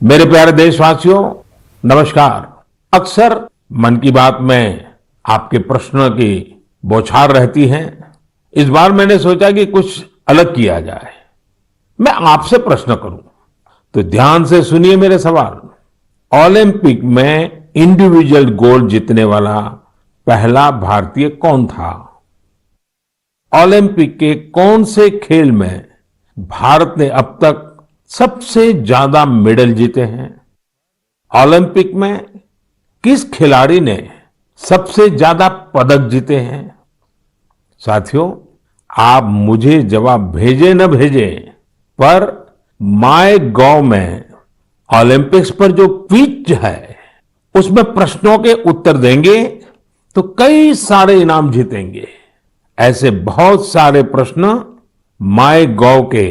मेरे प्यारे देशवासियों, नमस्कार। अक्सर मन की बात में आपके प्रश्नों की बौछार रहती है। इस बार मैंने सोचा कि कुछ अलग किया जाए। मैं आपसे प्रश्न करूं तो ध्यान से सुनिए मेरे सवाल। ओलंपिक में इंडिविजुअल गोल्ड जीतने वाला पहला भारतीय कौन था? ओलंपिक के कौन से खेल में भारत ने अब तक सबसे ज्यादा मेडल जीते हैं? ओलंपिक में किस खिलाड़ी ने सबसे ज्यादा पदक जीते हैं? साथियों, आप मुझे जवाब भेजे न भेजे, पर माय गॉव में ओलंपिक्स पर जो क्विज है उसमें प्रश्नों के उत्तर देंगे तो कई सारे इनाम जीतेंगे। ऐसे बहुत सारे प्रश्न माय गॉव के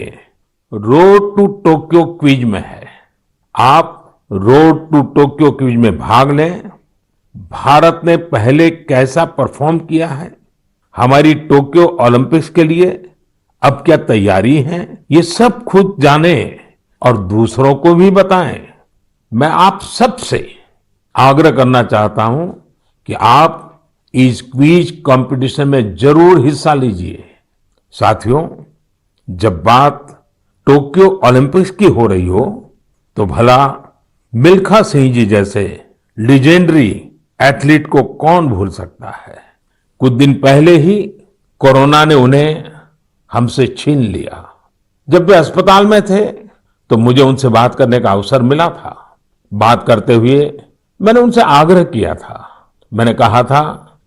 रोड टू टोक्यो क्विज में है। आप रोड टू टोक्यो क्विज में भाग लें। भारत ने पहले कैसा परफॉर्म किया है, हमारी टोक्यो ओलंपिक्स के लिए अब क्या तैयारी है, ये सब खुद जाने और दूसरों को भी बताएं। मैं आप सबसे आग्रह करना चाहता हूं कि आप इस क्विज कंपटीशन में जरूर हिस्सा लीजिए। साथियों, जब बात टोक्यो ओलंपिक्स की हो रही हो तो भला मिल्खा सिंह जी जैसे लीजेंडरी एथलीट को कौन भूल सकता है। कुछ दिन पहले ही कोरोना ने उन्हें हमसे छीन लिया। जब वे अस्पताल में थे तो मुझे उनसे बात करने का अवसर मिला था। बात करते हुए मैंने उनसे आग्रह किया था। मैंने कहा था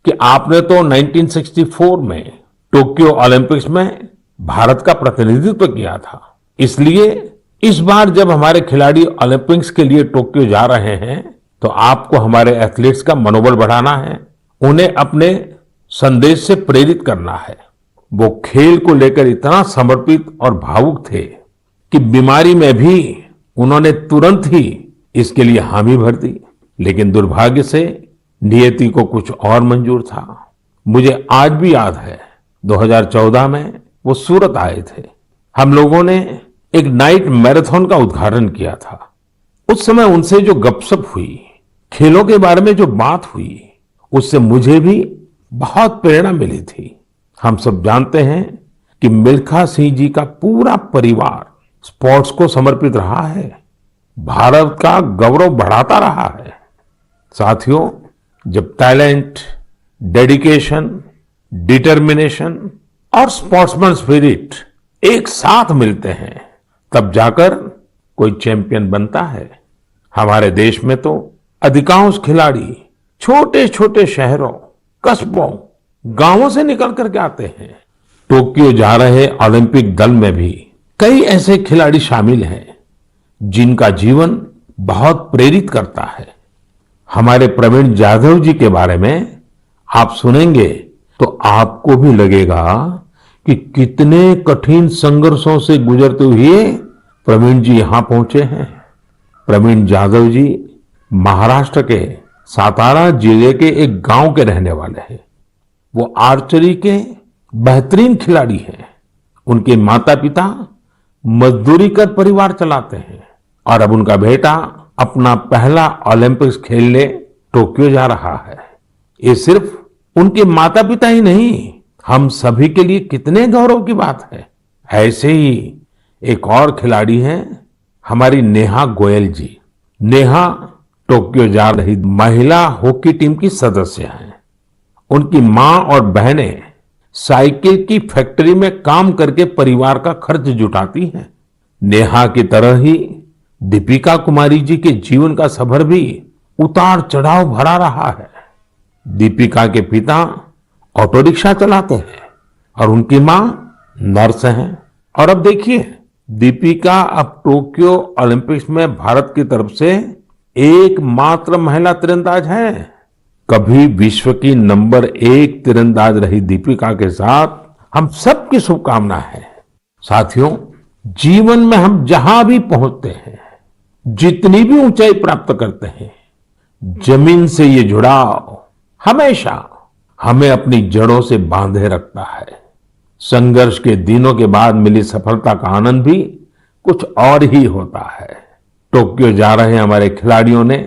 कि आपने तो 1964 में टोक्यो ओलंपिक्स में भारत का प्रतिनिधित्व किया था, इसलिए इस बार जब हमारे खिलाड़ी ओलंपिक्स के लिए टोक्यो जा रहे हैं तो आपको हमारे एथलीट्स का मनोबल बढ़ाना है, उन्हें अपने संदेश से प्रेरित करना है। वो खेल को लेकर इतना समर्पित और भावुक थे कि बीमारी में भी उन्होंने तुरंत ही इसके लिए हामी भर दी। लेकिन दुर्भाग्य से नियति को कुछ और मंजूर था। मुझे आज भी याद है 2014 में वो सूरत आए थे। हम लोगों ने एक नाइट मैराथन का उद्घाटन किया था। उस समय उनसे जो गपशप हुई, खेलों के बारे में जो बात हुई, उससे मुझे भी बहुत प्रेरणा मिली थी। हम सब जानते हैं कि मिल्खा सिंह जी का पूरा परिवार स्पोर्ट्स को समर्पित रहा है, भारत का गौरव बढ़ाता रहा है। साथियों, जब टैलेंट, डेडिकेशन, डिटर्मिनेशन और स्पोर्ट्समैन स्पिरिट एक साथ मिलते हैं तब जाकर कोई चैंपियन बनता है। हमारे देश में तो अधिकांश खिलाड़ी छोटे छोटे शहरों, कस्बों, गांवों से निकल करके आते हैं। टोक्यो जा रहे ओलंपिक दल में भी कई ऐसे खिलाड़ी शामिल हैं जिनका जीवन बहुत प्रेरित करता है। हमारे प्रवीण जाधव जी के बारे में आप सुनेंगे तो आपको भी लगेगा कि कितने कठिन संघर्षों से गुजरते हुए प्रवीण जी यहां पहुंचे हैं। प्रवीण जाधव जी महाराष्ट्र के सातारा जिले के एक गांव के रहने वाले हैं। वो आर्चरी के बेहतरीन खिलाड़ी हैं। उनके माता पिता मजदूरी कर परिवार चलाते हैं और अब उनका बेटा अपना पहला ओलंपिक्स खेलने टोक्यो जा रहा है। ये सिर्फ उनके माता पिता ही नहीं, हम सभी के लिए कितने गौरव की बात है। ऐसे ही एक और खिलाड़ी हैं हमारी नेहा गोयल जी। नेहा टोक्यो जा रही महिला हॉकी टीम की सदस्य हैं। उनकी मां और बहनें साइकिल की फैक्ट्री में काम करके परिवार का खर्च जुटाती हैं। नेहा की तरह ही दीपिका कुमारी जी के जीवन का सफर भी उतार चढ़ाव भरा रहा है। दीपिका के पिता ऑटो रिक्शा चलाते हैं और उनकी मां नर्स हैं। और अब देखिए, दीपिका अब टोक्यो ओलंपिक्स में भारत की तरफ से एकमात्र महिला तीरंदाज है। कभी विश्व की नंबर 1 तीरंदाज रही दीपिका के साथ हम सबकी शुभकामना है। साथियों, जीवन में हम जहां भी पहुंचते हैं, जितनी भी ऊंचाई प्राप्त करते हैं, जमीन से ये जुड़ाव हमेशा हमें अपनी जड़ों से बांधे रखता है। संघर्ष के दिनों के बाद मिली सफलता का आनंद भी कुछ और ही होता है। टोक्यो जा रहे हमारे खिलाड़ियों ने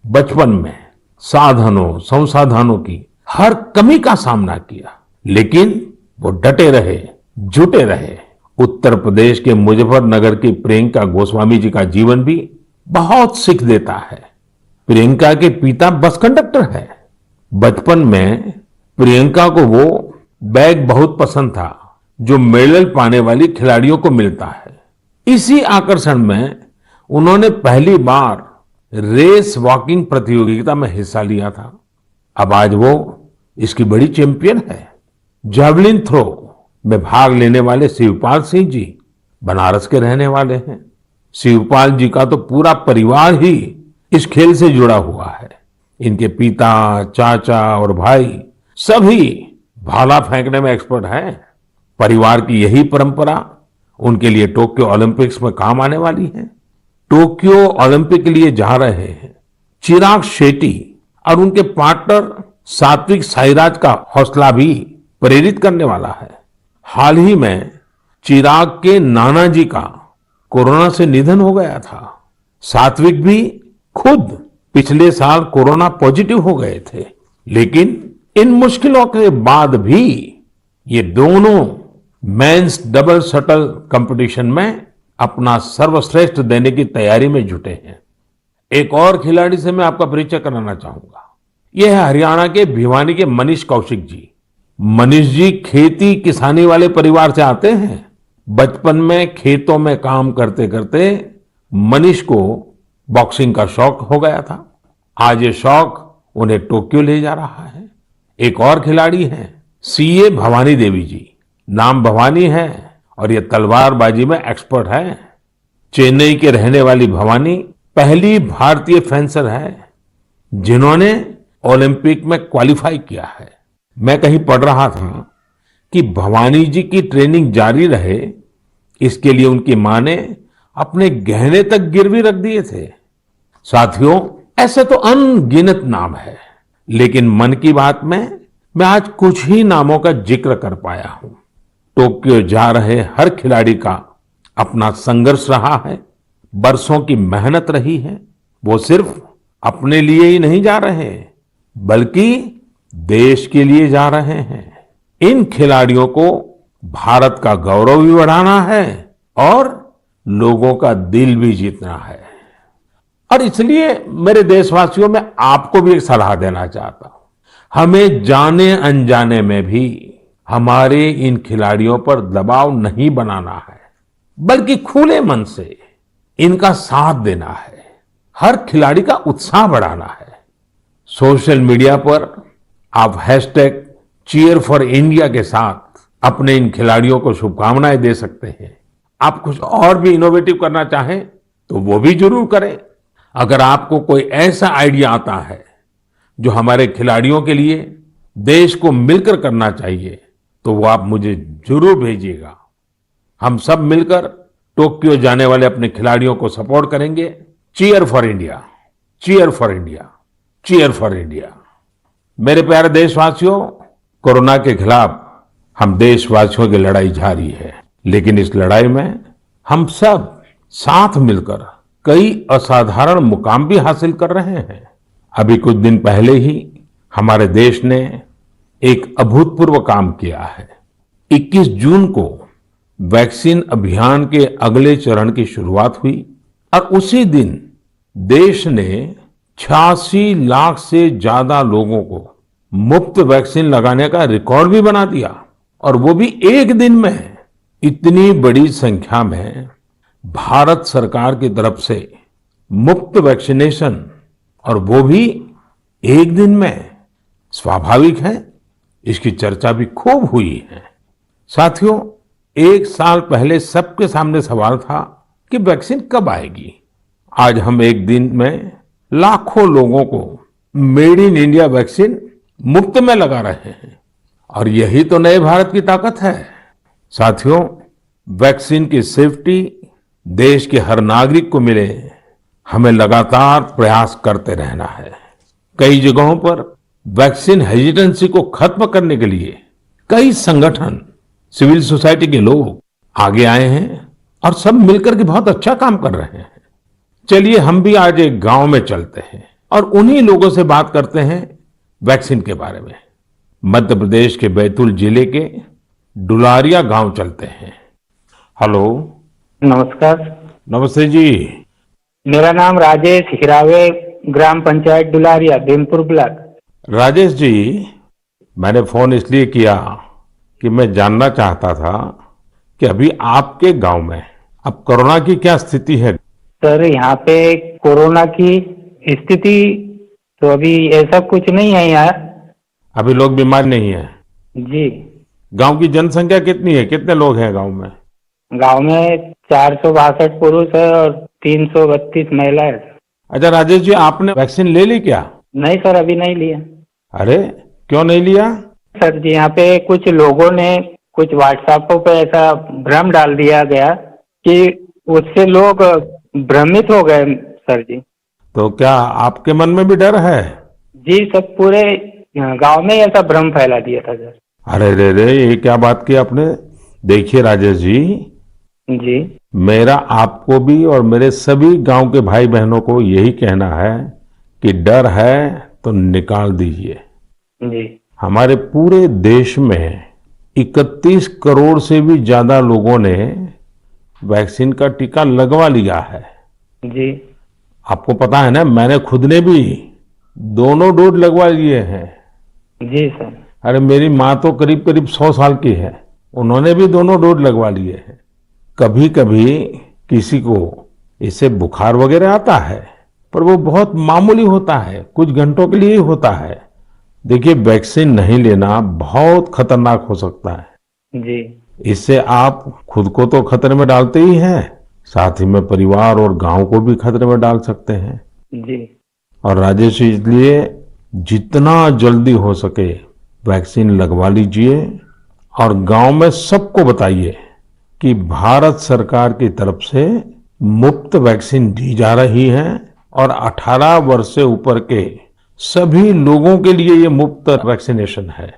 बचपन में साधनों संसाधनों की हर कमी का सामना किया, लेकिन वो डटे रहे, जुटे रहे। उत्तर प्रदेश के मुजफ्फरनगर की प्रियंका गोस्वामी जी का जीवन भी बहुत सीख देता है। प्रियंका के पिता बस कंडक्टर है। बचपन में प्रियंका को वो बैग बहुत पसंद था जो मेडल पाने वाली खिलाड़ियों को मिलता है। इसी आकर्षण में उन्होंने पहली बार रेस वॉकिंग प्रतियोगिता में हिस्सा लिया था। अब आज वो इसकी बड़ी चैंपियन है। जैवलिन थ्रो में भाग लेने वाले शिवपाल सिंह जी बनारस के रहने वाले हैं। शिवपाल जी का तो पूरा परिवार ही इस खेल से जुड़ा हुआ है। इनके पिता, चाचा और भाई सभी भाला फेंकने में एक्सपर्ट हैं। परिवार की यही परंपरा उनके लिए टोक्यो ओलंपिक्स में काम आने वाली है। टोक्यो ओलंपिक के लिए जा रहे हैं चिराग शेट्टी और उनके पार्टनर सात्विक साईराज का हौसला भी प्रेरित करने वाला है। हाल ही में चिराग के नाना जी का कोरोना से निधन हो गया था। सात्विक भी खुद पिछले साल कोरोना पॉजिटिव हो गए थे, लेकिन इन मुश्किलों के बाद भी ये दोनों मेंस डबल शटल कंपटीशन में अपना सर्वश्रेष्ठ देने की तैयारी में जुटे हैं। एक और खिलाड़ी से मैं आपका परिचय कराना चाहूंगा। यह है हरियाणा के भिवानी के मनीष कौशिक जी। मनीष जी खेती किसानी वाले परिवार से आते हैं। बचपन में खेतों में काम करते करते मनीष को बॉक्सिंग का शौक हो गया था। आज ये शौक उन्हें टोक्यो ले जा रहा है। एक और खिलाड़ी हैं सीए भवानी देवी जी। नाम भवानी है और ये तलवारबाजी में एक्सपर्ट है। चेन्नई के रहने वाली भवानी पहली भारतीय फेंसर है जिन्होंने ओलंपिक में क्वालिफाई किया है। मैं कहीं पढ़ रहा था कि भवानी जी की ट्रेनिंग जारी रहे, इसके लिए उनकी मां ने अपने गहने तक गिरवी रख दिए थे। साथियों, ऐसे तो अनगिनत नाम है, लेकिन मन की बात में मैं आज कुछ ही नामों का जिक्र कर पाया हूं। टोक्यो जा रहे हर खिलाड़ी का अपना संघर्ष रहा है, बरसों की मेहनत रही है। वो सिर्फ अपने लिए ही नहीं जा रहे, बल्कि देश के लिए जा रहे हैं। इन खिलाड़ियों को भारत का गौरव भी बढ़ाना है और लोगों का दिल भी जीतना है। और इसलिए मेरे देशवासियों, में आपको भी एक सलाह देना चाहता हूं। हमें जाने अनजाने में भी हमारे इन खिलाड़ियों पर दबाव नहीं बनाना है, बल्कि खुले मन से इनका साथ देना है। हर खिलाड़ी का उत्साह बढ़ाना है। सोशल मीडिया पर आप हैशटैग चीयर फॉर इंडिया के साथ अपने इन खिलाड़ियों को शुभकामनाएं दे सकते हैं। आप कुछ और भी इनोवेटिव करना चाहें तो वो भी जरूर करें। अगर आपको कोई ऐसा आइडिया आता है जो हमारे खिलाड़ियों के लिए देश को मिलकर करना चाहिए, तो वो आप मुझे जरूर भेजिएगा। हम सब मिलकर टोक्यो जाने वाले अपने खिलाड़ियों को सपोर्ट करेंगे। Cheer for India, cheer for India, cheer for India. मेरे प्यारे देशवासियों, कोरोना के खिलाफ हम देशवासियों की लड़ाई जारी है, लेकिन इस लड़ाई में हम सब साथ मिलकर कई असाधारण मुकाम भी हासिल कर रहे हैं। अभी कुछ दिन पहले ही हमारे देश ने एक अभूतपूर्व काम किया है। 21 जून को वैक्सीन अभियान के अगले चरण की शुरुआत हुई और उसी दिन देश ने 86 लाख से ज्यादा लोगों को मुफ्त वैक्सीन लगाने का रिकॉर्ड भी बना दिया। और वो भी एक दिन में। इतनी बड़ी संख्या में भारत सरकार की तरफ से मुफ्त वैक्सीनेशन, और वो भी एक दिन में, स्वाभाविक है इसकी चर्चा भी खूब हुई है। साथियों, एक साल पहले सबके सामने सवाल था कि वैक्सीन कब आएगी। आज हम एक दिन में लाखों लोगों को मेड इन इंडिया वैक्सीन मुफ्त में लगा रहे हैं, और यही तो नए भारत की ताकत है। साथियों, वैक्सीन की सेफ्टी देश के हर नागरिक को मिले, हमें लगातार प्रयास करते रहना है। कई जगहों पर वैक्सीन हेजिटेंसी को खत्म करने के लिए कई संगठन, सिविल सोसाइटी के लोग आगे आए हैं और सब मिलकर के बहुत अच्छा काम कर रहे हैं। चलिए हम भी आज एक गांव में चलते हैं और उन्हीं लोगों से बात करते हैं वैक्सीन के बारे में। मध्य प्रदेश के बैतूल जिले के डुलारिया गांव चलते हैं। हेलो। नमस्कार। नमस्ते जी। मेरा नाम राजेश हिरावे, ग्राम पंचायत डुलारिया, भीमपुर ब्लॉक। राजेश जी, मैंने फोन इसलिए किया कि मैं जानना चाहता था कि अभी आपके गांव में अब कोरोना की क्या स्थिति है। सर, यहाँ पे कोरोना की स्थिति तो अभी ऐसा कुछ नहीं है यहाँ। अभी लोग बीमार नहीं है। जी। गांव की जनसंख्या कितनी है, कितने लोग हैं गांव में? गांव में 462 पुरुष है और 332 महिला है। अच्छा राजेश जी, आपने वैक्सीन ले ली क्या? नहीं सर, अभी नहीं लिया। अरे क्यों नहीं लिया? सर जी, यहाँ पे कुछ लोगों ने कुछ व्हाट्सएपों पे ऐसा भ्रम डाल दिया गया कि उससे लोग भ्रमित हो गए सर जी। तो क्या आपके मन में भी डर है? जी, सब पूरे गांव में ऐसा भ्रम फैला दिया था सर। अरे रे रे, ये क्या बात की आपने। देखिए राजेश जी, जी। मेरा आपको भी और मेरे सभी गांव के भाई बहनों को यही कहना है कि डर है तो निकाल दीजिए। जी। हमारे पूरे देश में 31 करोड़ से भी ज्यादा लोगों ने वैक्सीन का टीका लगवा लिया है। जी। आपको पता है ना, मैंने खुद ने भी दोनों डोज लगवा लिए हैं। जी सर। अरे मेरी माँ तो करीब करीब 100 साल की है, उन्होंने भी दोनों डोज लगवा लिए हैं। कभी कभी किसी को इससे बुखार वगैरह आता है, पर वो बहुत मामूली होता है, कुछ घंटों के लिए ही होता है। देखिए, वैक्सीन नहीं लेना बहुत खतरनाक हो सकता है। जी। इससे आप खुद को तो खतरे में डालते ही हैं, साथ ही में परिवार और गांव को भी खतरे में डाल सकते हैं। जी। और राजेश, इसलिए जितना जल्दी हो सके वैक्सीन लगवा लीजिए और गांव में सबको बताइए कि भारत सरकार की तरफ से मुफ्त वैक्सीन दी जा रही है और 18 वर्ष से ऊपर के सभी लोगों के लिए ये मुफ्त वैक्सीनेशन है।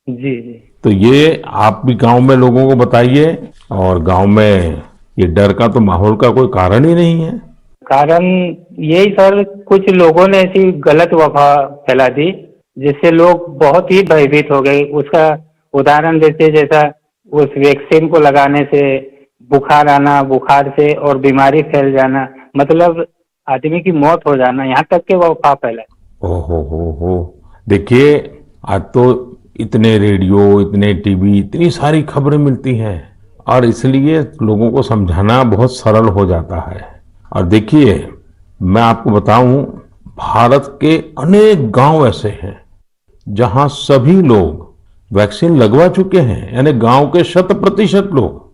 जी। जी। तो ये आप भी गांव में लोगों को बताइए, और गांव में ये डर का तो माहौल का कोई कारण ही नहीं है। कारण यही सर, कुछ लोगों ने ऐसी गलत अफवाह फैला दी जिससे लोग बहुत ही भयभीत हो गए। उसका उदाहरण देते, जैसा उस वैक्सीन को लगाने से बुखार आना, बुखार से और बीमारी फैल जाना, मतलब आदमी की मौत हो जाना, यहाँ तक के वो अफवाह फैला। हो। देखिए, आज तो इतने रेडियो, इतने टीवी, इतनी सारी खबरें मिलती हैं और इसलिए लोगों को समझाना बहुत सरल हो जाता है। और देखिए, मैं आपको बताऊं, भारत के अनेक गांव ऐसे हैं जहां सभी लोग वैक्सीन लगवा चुके हैं, यानी गांव के 100% लोग।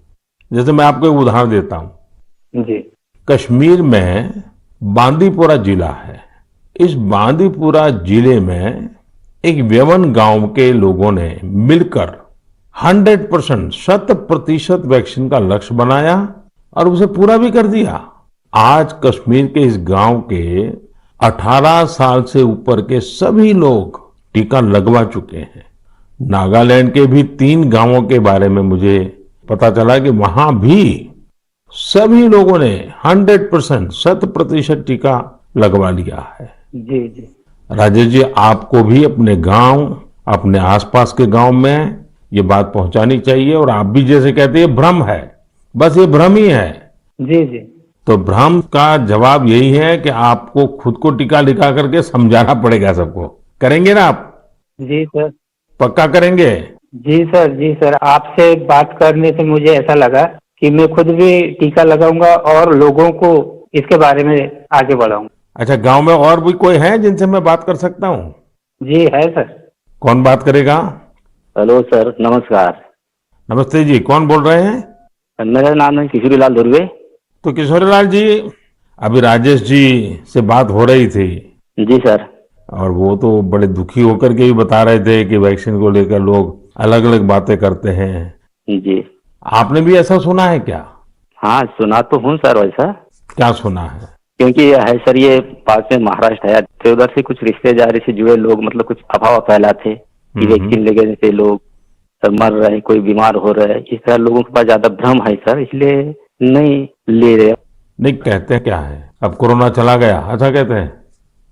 जैसे मैं आपको एक उदाहरण देता हूं। जी। कश्मीर में बांदीपुरा जिला है। इस बांदीपुरा जिले में एक व्यवन गांव के लोगों ने मिलकर 100%, 100% वैक्सीन का लक्ष्य बनाया और उसे पूरा भी कर दिया। आज कश्मीर के इस गांव के 18 साल से ऊपर के सभी लोग टीका लगवा चुके हैं। नागालैंड के भी 3 गांवों के बारे में मुझे पता चला कि वहां भी सभी लोगों ने 100%, 100% टीका लगवा लिया है। जी। जी। राजेश जी, आपको भी अपने गांव, अपने आसपास के गांव में ये बात पहुंचानी चाहिए। और आप भी जैसे कहते हैं भ्रम है, बस ये भ्रम ही है। जी। जी। तो भ्रम का जवाब यही है कि आपको खुद को टीका लिखा करके समझाना पड़ेगा सबको। करेंगे ना आप? जी सर। पक्का करेंगे? जी सर। जी सर, आपसे बात करने से मुझे ऐसा लगा कि मैं खुद भी टीका लगाऊंगा और लोगों को इसके बारे में आगे बढ़ाऊंगा। अच्छा, गांव में और भी कोई है जिनसे मैं बात कर सकता हूँ? जी है सर। कौन बात करेगा? हेलो सर, नमस्कार। नमस्ते जी, कौन बोल रहे हैं? मेरा नाम है किशोरीलाल धुर्वे। तो किशोरीलाल जी, अभी राजेश जी से बात हो रही थी। जी सर। और वो तो बड़े दुखी होकर के भी बता रहे थे कि वैक्सीन को लेकर लोग अलग अलग बातें करते हैं। जी। आपने भी ऐसा सुना है क्या? हाँ, सुना तो हूँ सर। वैसा क्या सुना है? क्योंकि है सर, ये पास में महाराष्ट्र है, तो उधर से कुछ रिश्तेदारी से जुड़े लोग मतलब कुछ अफवाह फैलाते कि वैक्सीन लेने से लोग मर रहे हैं, कोई बीमार हो रहा है। इस तरह लोगों के पास ज्यादा भ्रम है सर, इसलिए नहीं ले रहे। नहीं, कहते क्या है, अब कोरोना चला गया ऐसा कहते हैं?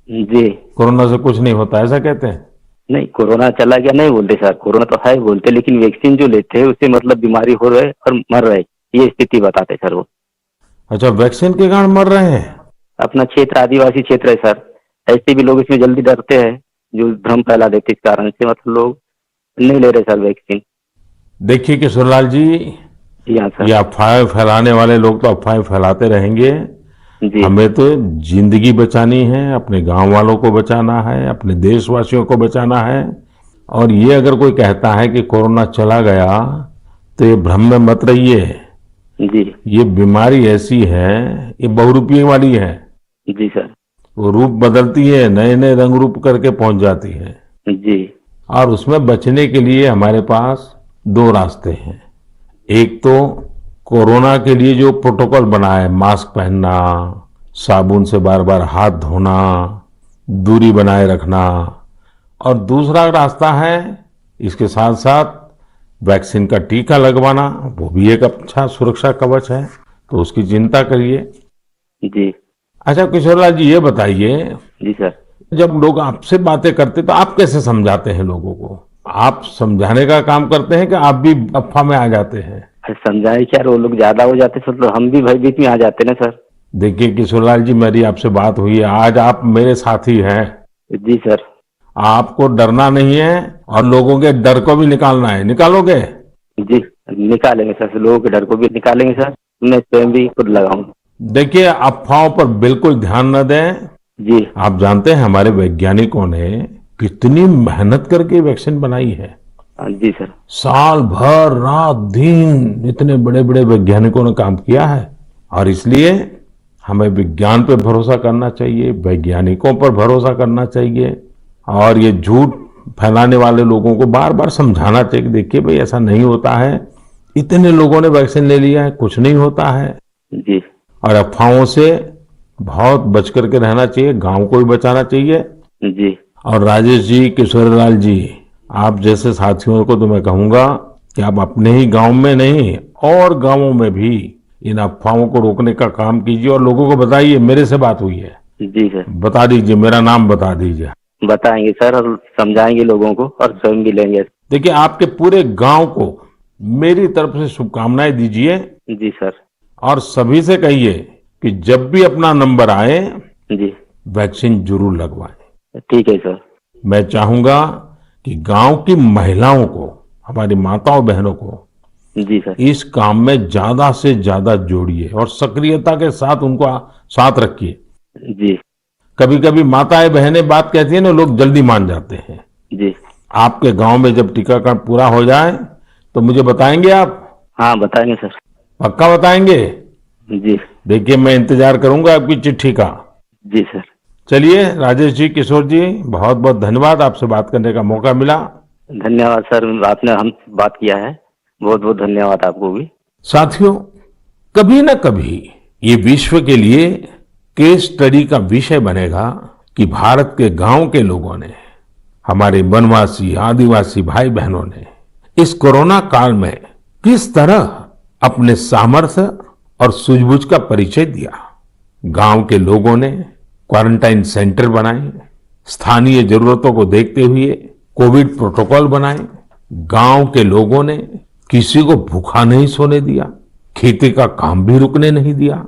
जी। कोरोना से कुछ नहीं होता ऐसा कहते हैं? नहीं, कोरोना चला गया नहीं बोलते सर, कोरोना तो है बोलते, लेकिन वैक्सीन जो लेते हैं उससे मतलब बीमारी हो रहे और मर रहे, ये स्थिति बताते सर वो। अच्छा, वैक्सीन के कारण मर रहे हैं? अपना क्षेत्र आदिवासी क्षेत्र है सर, ऐसे भी लोग इसमें जल्दी डरते हैं, जो भ्रम फैला देते इस कारण से, मतलब लोग नहीं ले रहे सर वैक्सीन। देखिए किशोरलाल जी, जी हाँ सर। ये अफवाहें फैलाने वाले लोग तो अफवाहें फैलाते रहेंगे। जी। हमें तो जिंदगी बचानी है, अपने गांव वालों को बचाना है, अपने देशवासियों को बचाना है। और ये अगर कोई कहता है कि कोरोना चला गया तो ये भ्रम में मत रहिए। जी। ये बीमारी ऐसी है, ये बहुरूपी वाली है। जी सर। वो रूप बदलती है, नए नए रंग रूप करके पहुंच जाती है। जी। और उसमें बचने के लिए हमारे पास दो रास्ते हैं। एक तो कोरोना के लिए जो प्रोटोकॉल बना है, मास्क पहनना, साबुन से बार बार हाथ धोना, दूरी बनाए रखना। और दूसरा रास्ता है इसके साथ साथ वैक्सीन का टीका लगवाना, वो भी एक अच्छा सुरक्षा कवच है, तो उसकी चिंता करिए। जी। अच्छा किशोरलाल जी, ये बताइए, जी सर। जब लोग आपसे बातें करते तो आप कैसे समझाते हैं लोगों को? आप समझाने का काम करते हैं कि आप भी अफवाह में आ जाते हैं? समझाए क्या, वो लोग ज्यादा हो जाते सर, तो हम भी भयभीत में आ जाते ना सर। देखिए किशोरलाल जी, मेरी आपसे बात हुई है, आज आप मेरे साथी हैं। जी सर। आपको डरना नहीं है और लोगों के डर को भी निकालना है। निकालोगे? जी निकालेंगे सर, लोगों के डर को भी निकालेंगे सर, मैं स्वयं भी खुद लगाऊंगा। देखिए, अफवाहों पर बिल्कुल ध्यान न दें। जी। आप जानते हैं हमारे वैज्ञानिकों ने कितनी मेहनत करके वैक्सीन बनाई है। जी सर। साल भर रात दिन इतने बड़े बड़े वैज्ञानिकों ने काम किया है। और इसलिए हमें विज्ञान पर भरोसा करना चाहिए, वैज्ञानिकों पर भरोसा करना चाहिए। और ये झूठ फैलाने वाले लोगों को बार बार समझाना चाहिए कि देखिए भाई, ऐसा नहीं होता है, इतने लोगों ने वैक्सीन ले लिया है, कुछ नहीं होता है। जी। और अफवाहों से बहुत बच करके रहना चाहिए, गांव को भी बचाना चाहिए। जी। और राजेश जी, किशोरलाल जी, आप जैसे साथियों को तो मैं कहूंगा कि आप अपने ही गांव में नहीं और गांवों में भी इन अफवाहों को रोकने का काम कीजिए और लोगों को बताइए मेरे से बात हुई है। जी सर। बता दीजिए, मेरा नाम बता दीजिए। बताएंगे सर, और समझाएंगे लोगों को, और स्वयं भी लेंगे। देखिए, आपके पूरे गांव को मेरी तरफ से शुभकामनाएं दीजिए। जी सर। और सभी से कहिए कि जब भी अपना नंबर आए, जी। वैक्सीन जरूर लगवाएं। ठीक है सर। मैं चाहूंगा कि गांव की महिलाओं को, हमारी माताओं बहनों को जी सर। इस काम में ज्यादा से ज्यादा जोड़िए और सक्रियता के साथ उनको साथ रखिए। जी। कभी कभी माताएं बहनें बात कहती है ना, लोग जल्दी मान जाते हैं। जी। आपके गांव में जब टीकाकरण पूरा हो जाए तो मुझे बताएंगे आप? हाँ बताएंगे सर। पक्का बताएंगे? जी। देखिए, मैं इंतजार करूंगा आपकी चिट्ठी का। जी सर। चलिए राजेश जी, किशोर जी, बहुत बहुत धन्यवाद, आपसे बात करने का मौका मिला। धन्यवाद सर, आपने हमसे बात किया है, बहुत बहुत धन्यवाद आपको भी। साथियों, कभी न कभी ये विश्व के लिए केस स्टडी का विषय बनेगा कि भारत के गांव के लोगों ने, हमारे वनवासी आदिवासी भाई बहनों ने इस कोरोना काल में किस तरह अपने सामर्थ्य और सूझबूझ का परिचय दिया। गांव के लोगों ने क्वारंटाइन सेंटर बनाए, स्थानीय जरूरतों को देखते हुए कोविड प्रोटोकॉल बनाए। गांव के लोगों ने किसी को भूखा नहीं सोने दिया, खेती का काम भी रुकने नहीं दिया।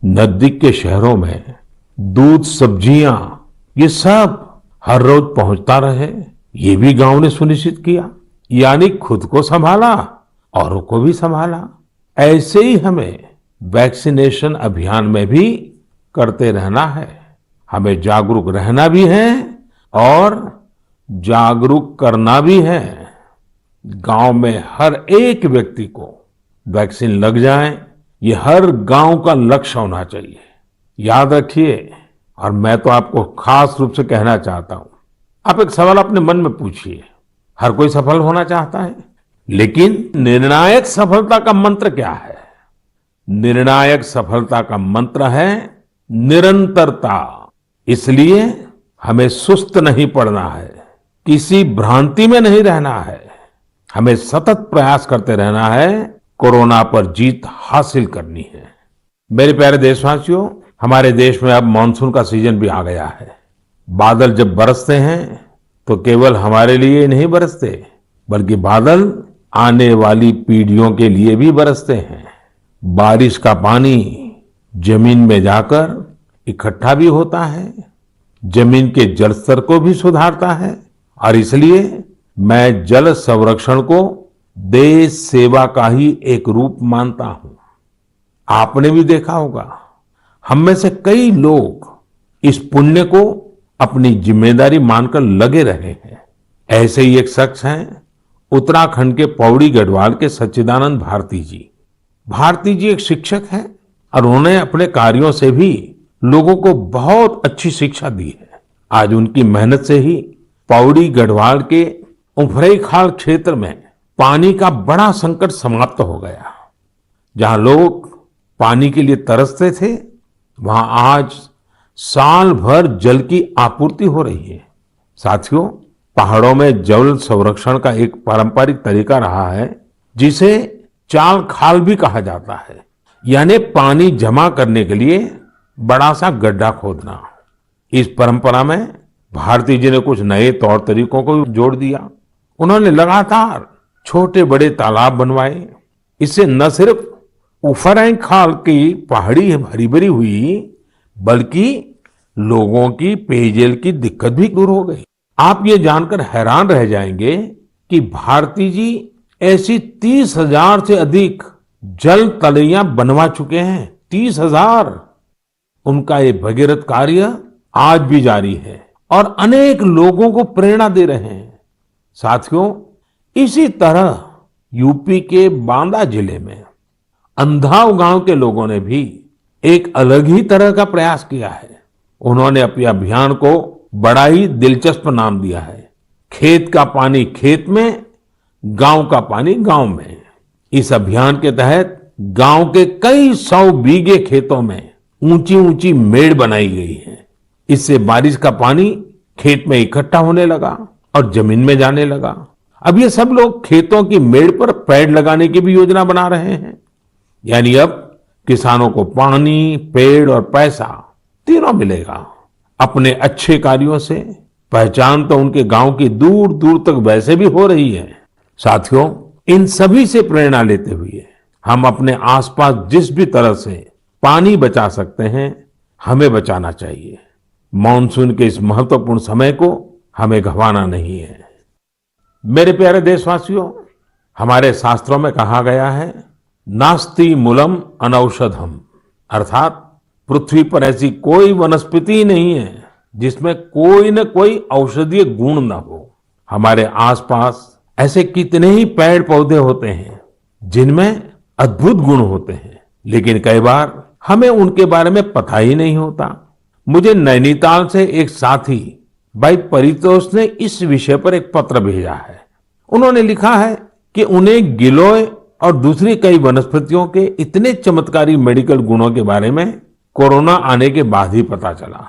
नजदीक के शहरों में दूध, सब्जियां, ये सब हर रोज पहुंचता रहे, ये भी गांव ने सुनिश्चित किया। यानी खुद को संभाला, औरों को भी संभाला। ऐसे ही हमें वैक्सीनेशन अभियान में भी करते रहना है। हमें जागरूक रहना भी है और जागरूक करना भी है। गांव में हर एक व्यक्ति को वैक्सीन लग जाए, ये हर गांव का लक्ष्य होना चाहिए। याद रखिए, और मैं तो आपको खास रूप से कहना चाहता हूं, आप एक सवाल अपने मन में पूछिए। हर कोई सफल होना चाहता है, लेकिन निर्णायक सफलता का मंत्र क्या है? निर्णायक सफलता का मंत्र है निरंतरता। इसलिए हमें सुस्त नहीं पड़ना है, किसी भ्रांति में नहीं रहना है। हमें सतत प्रयास करते रहना है, कोरोना पर जीत हासिल करनी है। मेरे प्यारे देशवासियों, हमारे देश में अब मानसून का सीजन भी आ गया है। बादल जब बरसते हैं तो केवल हमारे लिए नहीं बरसते, बल्कि बादल आने वाली पीढ़ियों के लिए भी बरसते हैं। बारिश का पानी जमीन में जाकर इकट्ठा भी होता है, जमीन के जल स्तर को भी सुधारता है, और इसलिए मैं जल संरक्षण को देश सेवा का ही एक रूप मानता हूं। आपने भी देखा होगा, हम में से कई लोग इस पुण्य को अपनी जिम्मेदारी मानकर लगे रहे हैं। ऐसे ही एक शख्स हैं उत्तराखंड के पौड़ी गढ़वाल के सच्चिदानंद भारती जी। भारती जी एक शिक्षक हैं और उन्होंने अपने कार्यों से भी लोगों को बहुत अच्छी शिक्षा दी है। आज उनकी मेहनत से ही पौड़ी गढ़वाल के उफरैंखाल क्षेत्र में पानी का बड़ा संकट समाप्त हो गया। जहां लोग पानी के लिए तरसते थे, वहां आज साल भर जल की आपूर्ति हो रही है। साथियों, पहाड़ों में जल संरक्षण का एक पारंपरिक तरीका रहा है, जिसे चाल खाल भी कहा जाता है, यानी पानी जमा करने के लिए बड़ा सा गड्ढा खोदना। इस परंपरा में भारती जी ने कुछ नए तौर तरीकों को जोड़ दिया। उन्होंने लगातार छोटे बड़े तालाब बनवाए। इससे न सिर्फ उफरैंखाल की पहाड़ी हरी भरी हुई, बल्कि लोगों की पेयजल की दिक्कत भी दूर हो गई। आप ये जानकर हैरान रह जाएंगे कि भारती जी ऐसी 30,000 से अधिक जल तलैया बनवा चुके हैं। 30,000। उनका ये भगीरथ कार्य आज भी जारी है और अनेक लोगों को प्रेरणा दे रहे हैं। साथियों, इसी तरह यूपी के बांदा जिले में अंधाव गांव के लोगों ने भी एक अलग ही तरह का प्रयास किया है। उन्होंने अपने अभियान को बड़ा ही दिलचस्प नाम दिया है, खेत का पानी खेत में, गांव का पानी गांव में। इस अभियान के तहत गांव के कई 100 बीघे खेतों में ऊंची ऊंची मेड़ बनाई गई है। इससे बारिश का पानी खेत में इकट्ठा होने लगा और जमीन में जाने लगा। अब ये सब लोग खेतों की मेड़ पर पेड़ लगाने की भी योजना बना रहे हैं। यानी अब किसानों को पानी, पेड़ और पैसा तीनों मिलेगा। अपने अच्छे कार्यों से पहचान तो उनके गांव की दूर दूर तक वैसे भी हो रही है। साथियों, इन सभी से प्रेरणा लेते हुए हम अपने आसपास जिस भी तरह से पानी बचा सकते हैं, हमें बचाना चाहिए। मानसून के इस महत्वपूर्ण समय को हमें गंवाना नहीं है। मेरे प्यारे देशवासियों, हमारे शास्त्रों में कहा गया है, नास्ति मूलम अनौषधम, अर्थात पृथ्वी पर ऐसी कोई वनस्पति नहीं है जिसमें कोई न कोई औषधीय गुण न हो। हमारे आसपास ऐसे कितने ही पेड़ पौधे होते हैं जिनमें अद्भुत गुण होते हैं, लेकिन कई बार हमें उनके बारे में पता ही नहीं होता। मुझे नैनीताल से एक साथी भाई परितोष ने इस विषय पर एक पत्र भेजा है। उन्होंने लिखा है कि उन्हें गिलोय और दूसरी कई वनस्पतियों के इतने चमत्कारी मेडिकल गुणों के बारे में कोरोना आने के बाद ही पता चला।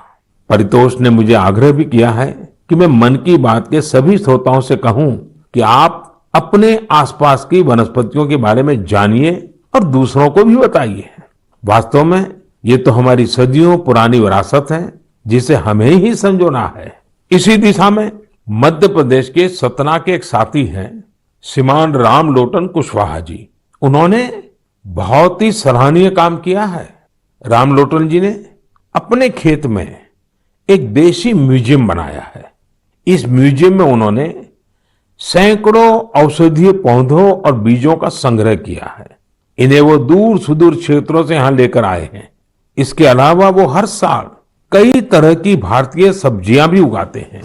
परितोष ने मुझे आग्रह भी किया है कि मैं मन की बात के सभी श्रोताओं से कहूं कि आप अपने आसपास की वनस्पतियों के बारे में जानिए और दूसरों को भी बताइए। वास्तव में ये तो हमारी सदियों पुरानी विरासत है, जिसे हमें ही संजोना है। इसी दिशा में मध्य प्रदेश के सतना के एक साथी हैं श्रीमान रामलोटन कुशवाहा जी। उन्होंने बहुत ही सराहनीय काम किया है। रामलोटन जी ने अपने खेत में एक देशी म्यूजियम बनाया है। इस म्यूजियम में उन्होंने सैकड़ों औषधीय पौधों और बीजों का संग्रह किया है। इन्हें वो दूर सुदूर क्षेत्रों से यहां लेकर आए हैं। इसके अलावा वो हर साल कई तरह की भारतीय सब्जियां भी उगाते हैं।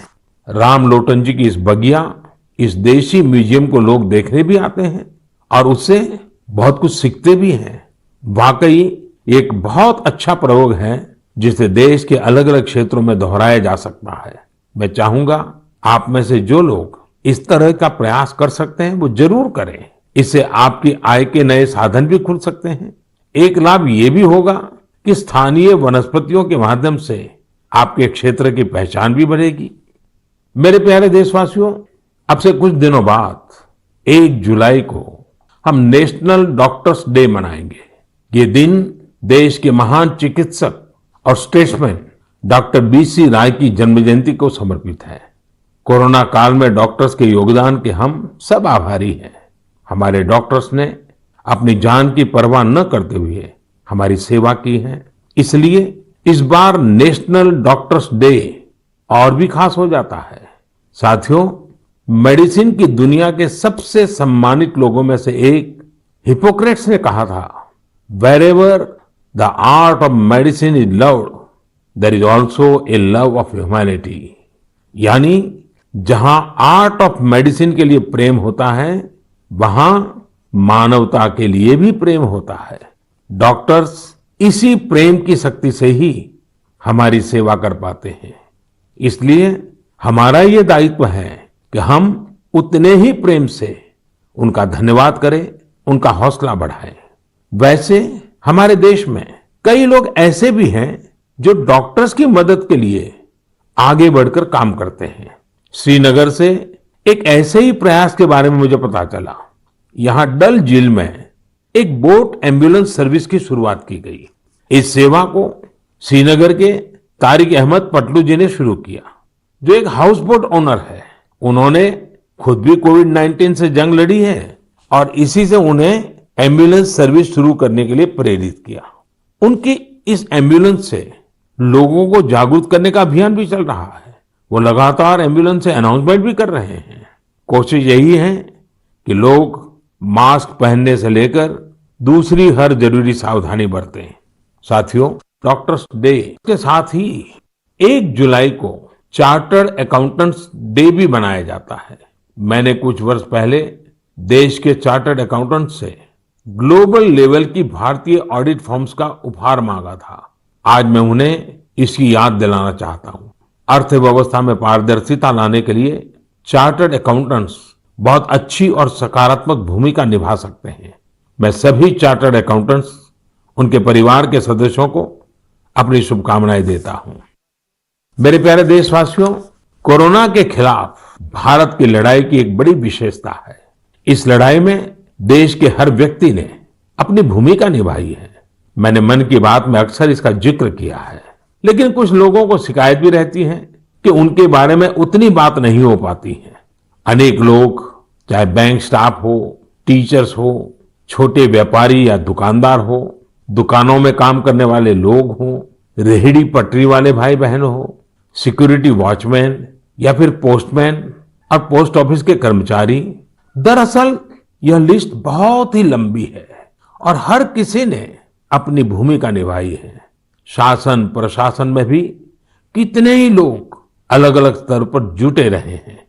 रामलोटन जी की इस बगिया, इस देशी म्यूजियम को लोग देखने भी आते हैं और उससे बहुत कुछ सीखते भी हैं। वाकई एक बहुत अच्छा प्रयोग है जिसे देश के अलग अलग क्षेत्रों में दोहराया जा सकता है। मैं चाहूंगा आप में से जो लोग इस तरह का प्रयास कर सकते हैं वो जरूर करें। इससे आपकी आय के नए साधन भी खुल सकते हैं। एक लाभ ये भी होगा कि स्थानीय वनस्पतियों के माध्यम से आपके क्षेत्र की पहचान भी बढ़ेगी। मेरे प्यारे देशवासियों, अब से कुछ दिनों बाद 1 जुलाई को हम नेशनल डॉक्टर्स डे मनाएंगे। ये दिन देश के महान चिकित्सक और स्टेट्समैन डॉक्टर बीसी राय की जन्म जयंती को समर्पित है। कोरोना काल में डॉक्टर्स के योगदान के हम सब आभारी हैं। हमारे डॉक्टर्स ने अपनी जान की परवाह न करते हुए हमारी सेवा की है। इसलिए इस बार नेशनल डॉक्टर्स डे और भी खास हो जाता है। साथियों, मेडिसिन की दुनिया के सबसे सम्मानित लोगों में से एक हिपोक्रेट्स ने कहा था, wherever the art of medicine is loved, there is also a love of humanity. यानी जहां आर्ट ऑफ मेडिसिन के लिए प्रेम होता है, वहां मानवता के लिए भी प्रेम होता है। डॉक्टर्स इसी प्रेम की शक्ति से ही हमारी सेवा कर पाते हैं। इसलिए हमारा ये दायित्व है कि हम उतने ही प्रेम से उनका धन्यवाद करें, उनका हौसला बढ़ाएं। वैसे हमारे देश में कई लोग ऐसे भी हैं जो डॉक्टर्स की मदद के लिए आगे बढ़कर काम करते हैं। श्रीनगर से एक ऐसे ही प्रयास के बारे में मुझे पता चला। यहां डल झील में एक बोट एम्बुलेंस सर्विस की शुरुआत की गई। इस सेवा को श्रीनगर के तारिक अहमद पटलू जी ने शुरू किया, जो एक हाउस बोट ओनर है। उन्होंने खुद भी कोविड-19 से जंग लड़ी है और इसी से उन्हें एम्बुलेंस सर्विस शुरू करने के लिए प्रेरित किया। उनकी इस एम्बुलेंस से लोगों को जागरूक करने का अभियान भी चल रहा है। वो लगातार एम्बुलेंस से अनाउंसमेंट भी कर रहे हैं। कोशिश यही है कि लोग मास्क पहनने से लेकर दूसरी हर जरूरी सावधानी बरतें। साथियों, डॉक्टर्स डे के साथ ही 1 जुलाई को चार्टर्ड अकाउंटेंट्स डे भी मनाया जाता है। मैंने कुछ वर्ष पहले देश के चार्टर्ड अकाउंटेंट से ग्लोबल लेवल की भारतीय ऑडिट फर्म्स का उपहार मांगा था। आज मैं उन्हें इसकी याद दिलाना चाहता हूं। अर्थव्यवस्था में पारदर्शिता लाने के लिए चार्टर्ड अकाउंटेंट्स बहुत अच्छी और सकारात्मक भूमिका निभा सकते हैं। मैं सभी चार्टर्ड अकाउंटेंट्स, उनके परिवार के सदस्यों को अपनी शुभकामनाएं देता हूं। मेरे प्यारे देशवासियों, कोरोना के खिलाफ भारत की लड़ाई की एक बड़ी विशेषता है। इस लड़ाई में देश के हर व्यक्ति ने अपनी भूमिका निभाई है। मैंने मन की बात में अक्सर इसका जिक्र किया है, लेकिन कुछ लोगों को शिकायत भी रहती है कि उनके बारे में उतनी बात नहीं हो पाती है। अनेक लोग, चाहे बैंक स्टाफ हो, टीचर्स हो, छोटे व्यापारी या दुकानदार हो, दुकानों में काम करने वाले लोग हों, रेहड़ी पटरी वाले भाई बहन हो, सिक्योरिटी वॉचमैन या फिर पोस्टमैन और पोस्ट ऑफिस के कर्मचारी, दरअसल यह लिस्ट बहुत ही लंबी है और हर किसी ने अपनी भूमिका निभाई है। शासन प्रशासन में भी कितने ही लोग अलग अलग स्तर पर जुटे रहे हैं।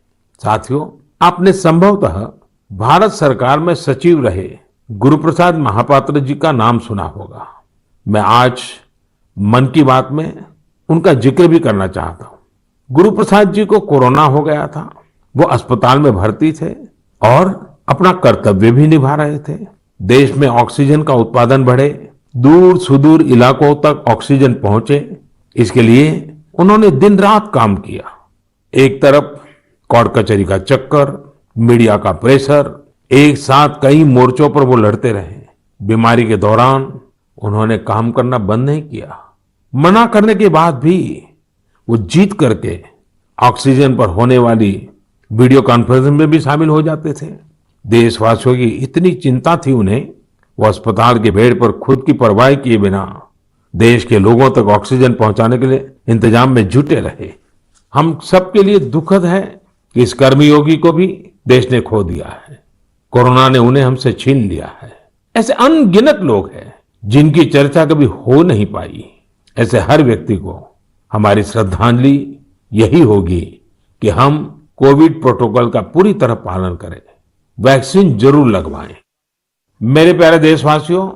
साथियों, आपने संभवतः भारत सरकार में सचिव रहे गुरुप्रसाद महापात्र जी का नाम सुना होगा। मैं आज मन की बात में उनका जिक्र भी करना चाहता हूं। गुरुप्रसाद जी को कोरोना हो गया था। वो अस्पताल में भर्ती थे और अपना कर्तव्य भी निभा रहे थे। देश में ऑक्सीजन का उत्पादन बढ़े, दूर सुदूर इलाकों तक ऑक्सीजन पहुंचे, इसके लिए उन्होंने दिन रात काम किया। एक तरफ कोर्ट कचहरी का चक्कर, मीडिया का प्रेशर, एक साथ कई मोर्चों पर वो लड़ते रहे। बीमारी के दौरान उन्होंने काम करना बंद नहीं किया। मना करने के बाद भी वो जीत करके ऑक्सीजन पर होने वाली वीडियो कॉन्फ्रेंस में भी शामिल हो जाते थे। देशवासियों की इतनी चिंता थी उन्हें, वो अस्पताल के बेड पर खुद की परवाह किए बिना देश के लोगों तक ऑक्सीजन पहुंचाने के लिए इंतजाम में जुटे रहे। हम सबके लिए दुखद है कि इस कर्मयोगी को भी देश ने खो दिया है। कोरोना ने उन्हें हमसे छीन लिया है। ऐसे अनगिनत लोग हैं जिनकी चर्चा कभी हो नहीं पाई। ऐसे हर व्यक्ति को हमारी श्रद्धांजलि यही होगी कि हम कोविड प्रोटोकॉल का पूरी तरह पालन करें, वैक्सीन जरूर लगवाएं। मेरे प्यारे देशवासियों,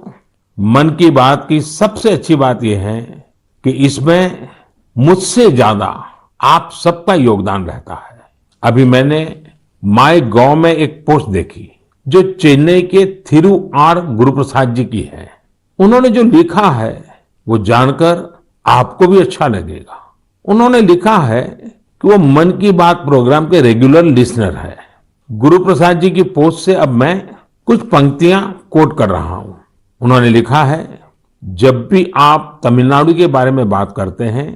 मन की बात की सबसे अच्छी बात यह है कि इसमें मुझसे ज्यादा आप सबका योगदान रहता है। अभी मैंने माय गॉव में एक पोस्ट देखी जो चेन्नई के थिरु आर गुरुप्रसाद जी की है। उन्होंने जो लिखा है वो जानकर आपको भी अच्छा लगेगा। उन्होंने लिखा है कि वो मन की बात प्रोग्राम के रेगुलर लिसनर है। गुरुप्रसाद जी की पोस्ट से अब मैं कुछ पंक्तियां कोट कर रहा हूं। उन्होंने लिखा है, जब भी आप तमिलनाडु के बारे में बात करते हैं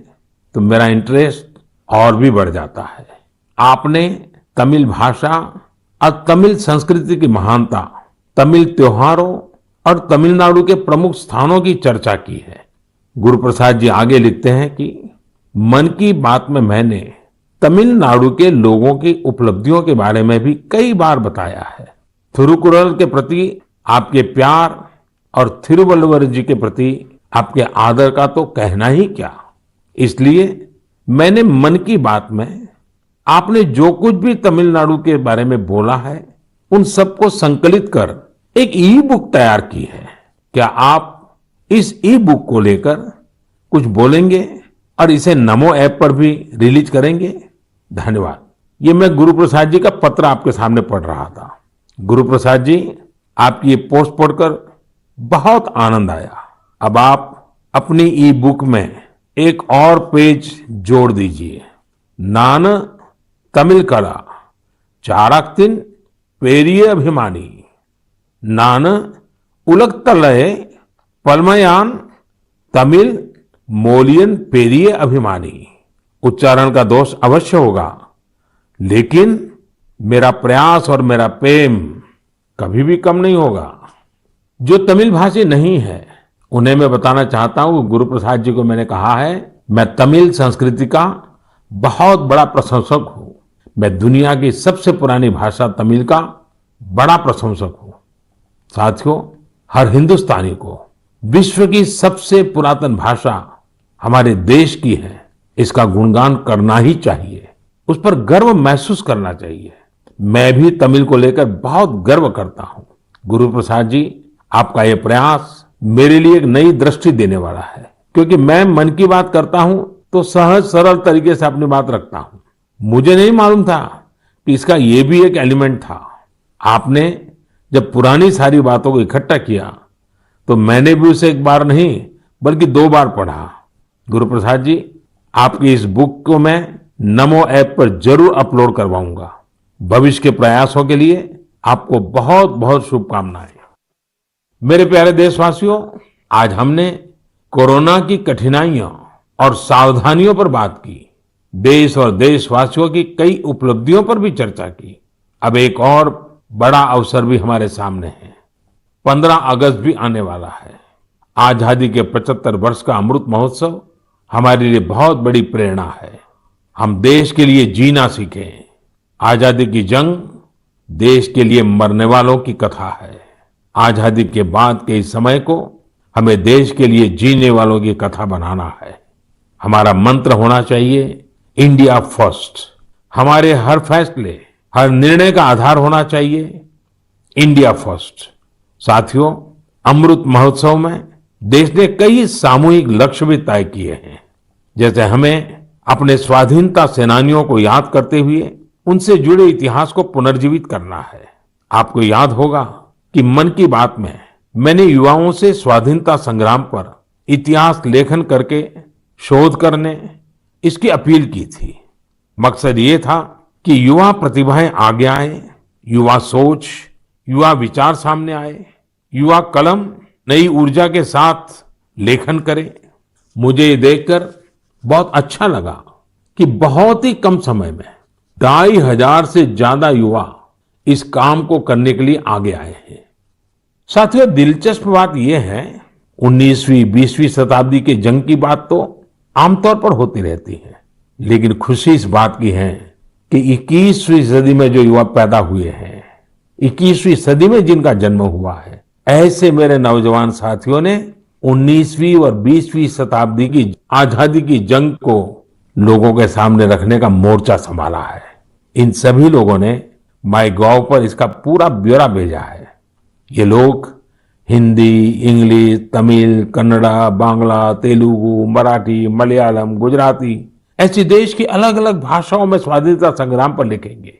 तो मेरा इंटरेस्ट और भी बढ़ जाता है। आपने तमिल भाषा और तमिल संस्कृति की महानता, तमिल त्योहारों और तमिलनाडु के प्रमुख स्थानों की चर्चा की है। गुरु प्रसाद जी आगे लिखते हैं कि मन की बात में मैंने तमिलनाडु के लोगों की उपलब्धियों के बारे में भी कई बार बताया है। थिरुकुरल के प्रति आपके प्यार और थिरुवल्लुवर जी के प्रति आपके आदर का तो कहना ही क्या। इसलिए मैंने मन की बात में आपने जो कुछ भी तमिलनाडु के बारे में बोला है उन सबको संकलित कर एक ई बुक तैयार की है। क्या आप इस ई बुक को लेकर कुछ बोलेंगे और इसे नमो ऐप पर भी रिलीज करेंगे? धन्यवाद। ये मैं गुरु प्रसाद जी का पत्र आपके सामने पढ़ रहा था। गुरु प्रसाद जी, आपकी ये पोस्ट पढ़कर बहुत आनंद आया। अब आप अपनी ई बुक में एक और पेज जोड़ दीजिए। नान तमिल कला चाराक्तिन पेरिये अभिमानी, नान उलगतलय पलमयान तमिल मोलियन पेरिये अभिमानी। उच्चारण का दोष अवश्य होगा, लेकिन मेरा प्रयास और मेरा प्रेम कभी भी कम नहीं होगा। जो तमिल भाषी नहीं है उन्हें मैं बताना चाहता हूं, गुरु प्रसाद जी को मैंने कहा है, मैं तमिल संस्कृति का बहुत बड़ा प्रशंसक हूं। मैं दुनिया की सबसे पुरानी भाषा तमिल का बड़ा प्रशंसक हूं। साथियों, हर हिंदुस्तानी को विश्व की सबसे पुरातन भाषा हमारे देश की है, इसका गुणगान करना ही चाहिए, उस पर गर्व महसूस करना चाहिए। मैं भी तमिल को लेकर बहुत गर्व करता हूं। गुरु प्रसाद जी, आपका ये प्रयास मेरे लिए एक नई दृष्टि देने वाला है, क्योंकि मैं मन की बात करता हूं तो सहज सरल तरीके से अपनी बात रखता हूं। मुझे नहीं मालूम था कि इसका ये भी एक एलिमेंट था। आपने जब पुरानी सारी बातों को इकट्ठा किया तो मैंने भी उसे एक बार नहीं बल्कि 2 बार पढ़ा। गुरु प्रसाद जी, आपकी इस बुक को मैं नमो ऐप पर जरूर अपलोड करवाऊंगा। भविष्य के प्रयासों के लिए आपको बहुत बहुत शुभकामनाएं। मेरे प्यारे देशवासियों, आज हमने कोरोना की कठिनाइयों और सावधानियों पर बात की। देश और देशवासियों की कई उपलब्धियों पर भी चर्चा की। अब एक और बड़ा अवसर भी हमारे सामने है। 15 अगस्त भी आने वाला है। आजादी के 75 वर्ष का अमृत महोत्सव हमारे लिए बहुत बड़ी प्रेरणा है। हम देश के लिए जीना सीखें। आजादी की जंग देश के लिए मरने वालों की कथा है। आजादी के बाद के इस समय को हमें देश के लिए जीने वालों की कथा बनाना है। हमारा मंत्र होना चाहिए इंडिया फर्स्ट। हमारे हर फैसले, हर निर्णय का आधार होना चाहिए इंडिया फर्स्ट। साथियों, अमृत महोत्सव में देश ने कई सामूहिक लक्ष्य भी तय किए हैं। जैसे हमें अपने स्वाधीनता सेनानियों को याद करते हुए उनसे जुड़े इतिहास को पुनर्जीवित करना है। आपको याद होगा कि मन की बात में मैंने युवाओं से स्वाधीनता संग्राम पर इतिहास लेखन करके शोध करने इसकी अपील की थी। मकसद ये था कि युवा प्रतिभाएं आगे आए, युवा सोच, युवा विचार सामने आए, युवा कलम नई ऊर्जा के साथ लेखन करे। मुझे ये देखकर बहुत अच्छा लगा कि बहुत ही कम समय में 2500 से ज्यादा युवा इस काम को करने के लिए आगे आए हैं। साथियों, दिलचस्प बात यह है, 19वीं 20वीं शताब्दी के जंग की बात तो आमतौर पर होती रहती है, लेकिन खुशी इस बात की है कि 21वीं सदी में जो युवा पैदा हुए हैं, 21वीं सदी में जिनका जन्म हुआ है, ऐसे मेरे नौजवान साथियों ने 19वीं और 20वीं शताब्दी की आजादी की जंग को लोगों के सामने रखने का मोर्चा संभाला है। इन सभी लोगों ने माईगॉव पर इसका पूरा ब्यौरा भेजा है। ये लोग हिंदी, इंग्लिश, तमिल, कन्नड़ा, बांग्ला, तेलुगु, मराठी, मलयालम, गुजराती ऐसी देश की अलग अलग भाषाओं में स्वाधीनता संग्राम पर लिखेंगे।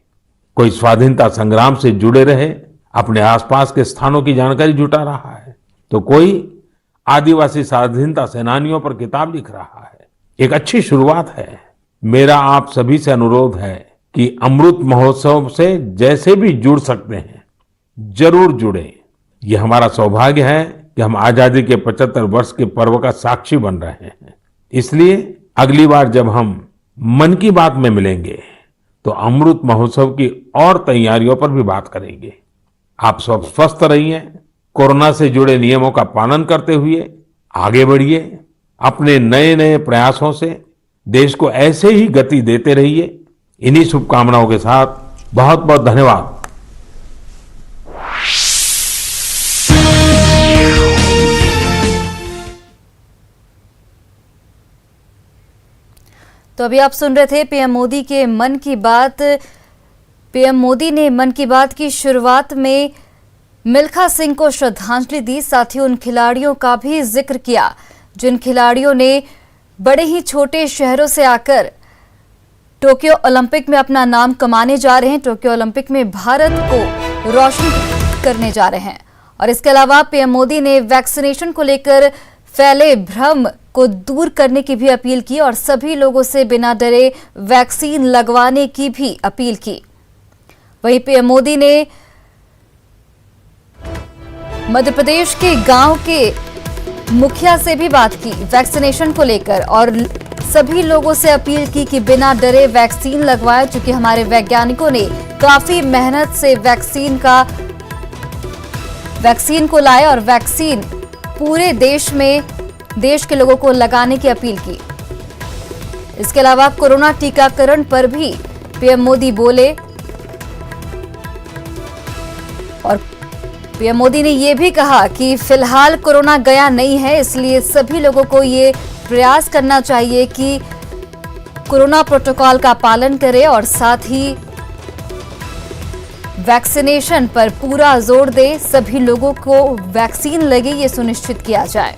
कोई स्वाधीनता संग्राम से जुड़े रहे अपने आसपास के स्थानों की जानकारी जुटा रहा है, तो कोई आदिवासी स्वाधीनता सेनानियों पर किताब लिख रहा है। एक अच्छी शुरुआत है। मेरा आप सभी से अनुरोध है कि अमृत महोत्सव से जैसे भी जुड़ सकते हैं जरूर जुड़े। ये हमारा सौभाग्य है कि हम आजादी के 75 वर्ष के पर्व का साक्षी बन रहे हैं। इसलिए अगली बार जब हम मन की बात में मिलेंगे तो अमृत महोत्सव की और तैयारियों पर भी बात करेंगे। आप सब स्वस्थ रहिए, कोरोना से जुड़े नियमों का पालन करते हुए आगे बढ़िए, अपने नए नए प्रयासों से देश को ऐसे ही गति देते रहिए। इन्हीं शुभकामनाओं के साथ बहुत बहुत धन्यवाद। तो अभी आप सुन रहे थे पीएम मोदी के मन की बात। पीएम मोदी ने मन की बात की शुरुआत में मिल्खा सिंह को श्रद्धांजलि दी, साथ ही उन खिलाड़ियों का भी जिक्र किया जिन खिलाड़ियों ने बड़े ही छोटे शहरों से आकर टोक्यो ओलंपिक में अपना नाम कमाने जा रहे हैं, टोक्यो ओलंपिक में भारत को रोशन करने जा रहे हैं। और इसके अलावा पीएम मोदी ने वैक्सीनेशन को लेकर फैले भ्रम को दूर करने की भी अपील की और सभी लोगों से बिना डरे वैक्सीन लगवाने की भी अपील की। वहीं पीएम मोदी ने मध्य प्रदेश के गांव के मुखिया से भी बात की वैक्सीनेशन को लेकर और सभी लोगों से अपील की कि बिना डरे वैक्सीन लगवाएं, क्योंकि हमारे वैज्ञानिकों ने काफी मेहनत से वैक्सीन को लाए और वैक्सीन पूरे देश में देश के लोगों को लगाने की अपील की। इसके अलावा कोरोना टीकाकरण पर भी पीएम मोदी बोले और पीएम मोदी ने यह भी कहा कि फिलहाल कोरोना गया नहीं है, इसलिए सभी लोगों को ये प्रयास करना चाहिए कि कोरोना प्रोटोकॉल का पालन करें और साथ ही वैक्सीनेशन पर पूरा जोर दे, सभी लोगों को वैक्सीन लगे ये सुनिश्चित किया जाए।